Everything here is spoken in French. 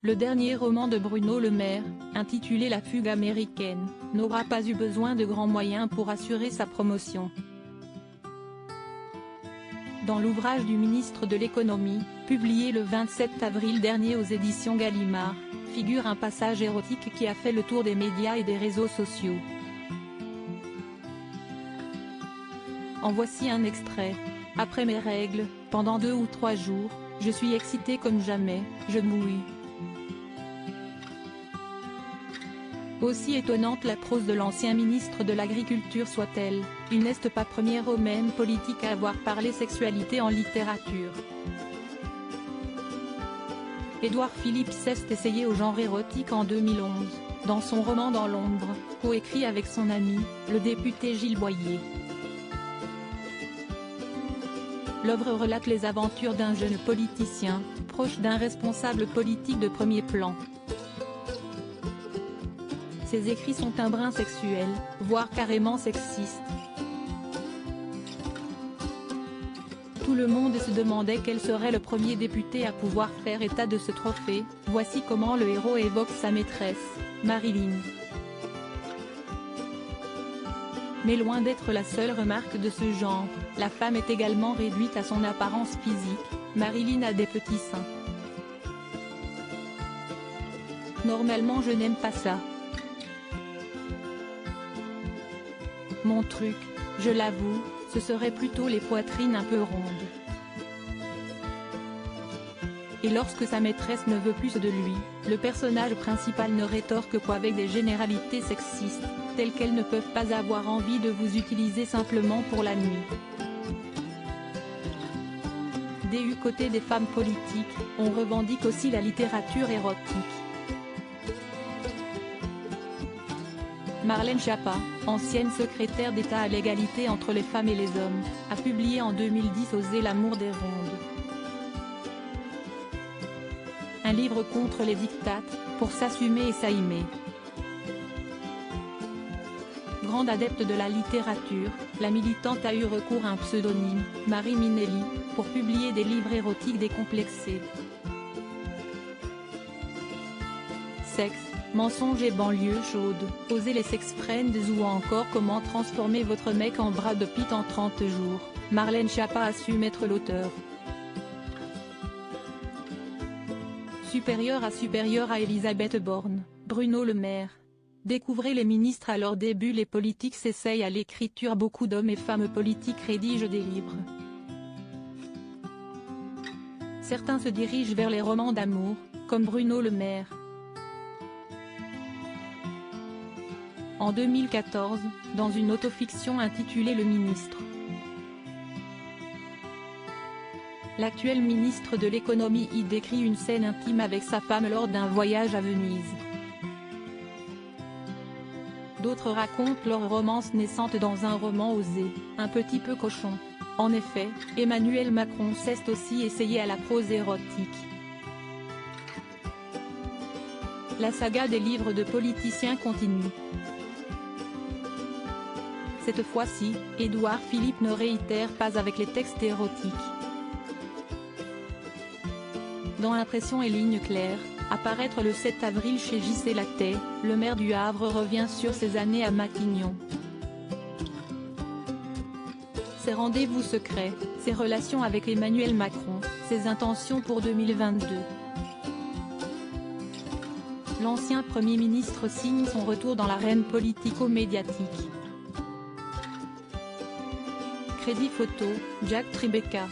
Le dernier roman de Bruno Le Maire, intitulé La fugue américaine, n'aura pas eu besoin de grands moyens pour assurer sa promotion. Dans l'ouvrage du ministre de l'Économie, publié le 27 avril dernier aux éditions Gallimard, figure un passage érotique qui a fait le tour des médias et des réseaux sociaux. En voici un extrait. Après mes règles, pendant 2 ou 3 jours, je suis excitée comme jamais, je mouille. Aussi étonnante la prose de l'ancien ministre de l'Agriculture soit-elle, il n'est pas premier homme même politique à avoir parlé sexualité en littérature. Édouard Philippe s'est essayé au genre érotique en 2011, dans son roman Dans l'ombre, coécrit avec son ami, le député Gilles Boyer. L'œuvre relate les aventures d'un jeune politicien, proche d'un responsable politique de premier plan. Ses écrits sont un brin sexuel, voire carrément sexiste. Tout le monde se demandait quel serait le premier député à pouvoir faire état de ce trophée. Voici comment le héros évoque sa maîtresse, Marilyn. Mais loin d'être la seule remarque de ce genre, la femme est également réduite à son apparence physique. Marilyn a des petits seins. Normalement je n'aime pas ça. Mon truc, je l'avoue, ce serait plutôt les poitrines un peu rondes. Et lorsque sa maîtresse ne veut plus de lui, le personnage principal ne rétorque qu'avec des généralités sexistes, telles qu'elles ne peuvent pas avoir envie de vous utiliser simplement pour la nuit. Du côté des femmes politiques, on revendique aussi la littérature érotique. Marlène Schiappa, ancienne secrétaire d'État à l'égalité entre les femmes et les hommes, a publié en 2010 Oser l'amour des rondes. Un livre contre les dictates, pour s'assumer et s'aimer. Grande adepte de la littérature, la militante a eu recours à un pseudonyme, Marie Minelli, pour publier des livres érotiques décomplexés. Sexe, mensonges et banlieue chaude, Oser les sex friends ou encore Comment transformer votre mec en Brad Pitt en 30 jours, Marlène Schiappa a su mettre l'auteur supérieur à Elisabeth Borne, Bruno Le Maire. Découvrez les ministres à leur début. Les politiques s'essayent à l'écriture. Beaucoup d'hommes et femmes politiques rédigent des livres. Certains se dirigent vers les romans d'amour, comme Bruno Le Maire. En 2014, dans une autofiction intitulée Le ministre, l'actuel ministre de l'économie y décrit une scène intime avec sa femme lors d'un voyage à Venise. D'autres racontent leur romance naissante dans un roman osé, un petit peu cochon. En effet, Emmanuel Macron s'est aussi essayé à la prose érotique. La saga des livres de politiciens continue. Cette fois-ci, Édouard Philippe ne réitère pas avec les textes érotiques. Dans Impression et lignes claires, à paraître le 7 avril chez J.C. Lattès, le maire du Havre revient sur ses années à Matignon. Ses rendez-vous secrets, ses relations avec Emmanuel Macron, ses intentions pour 2022. L'ancien Premier ministre signe son retour dans l'arène politico-médiatique. Crédit photo, Jack Tribeca.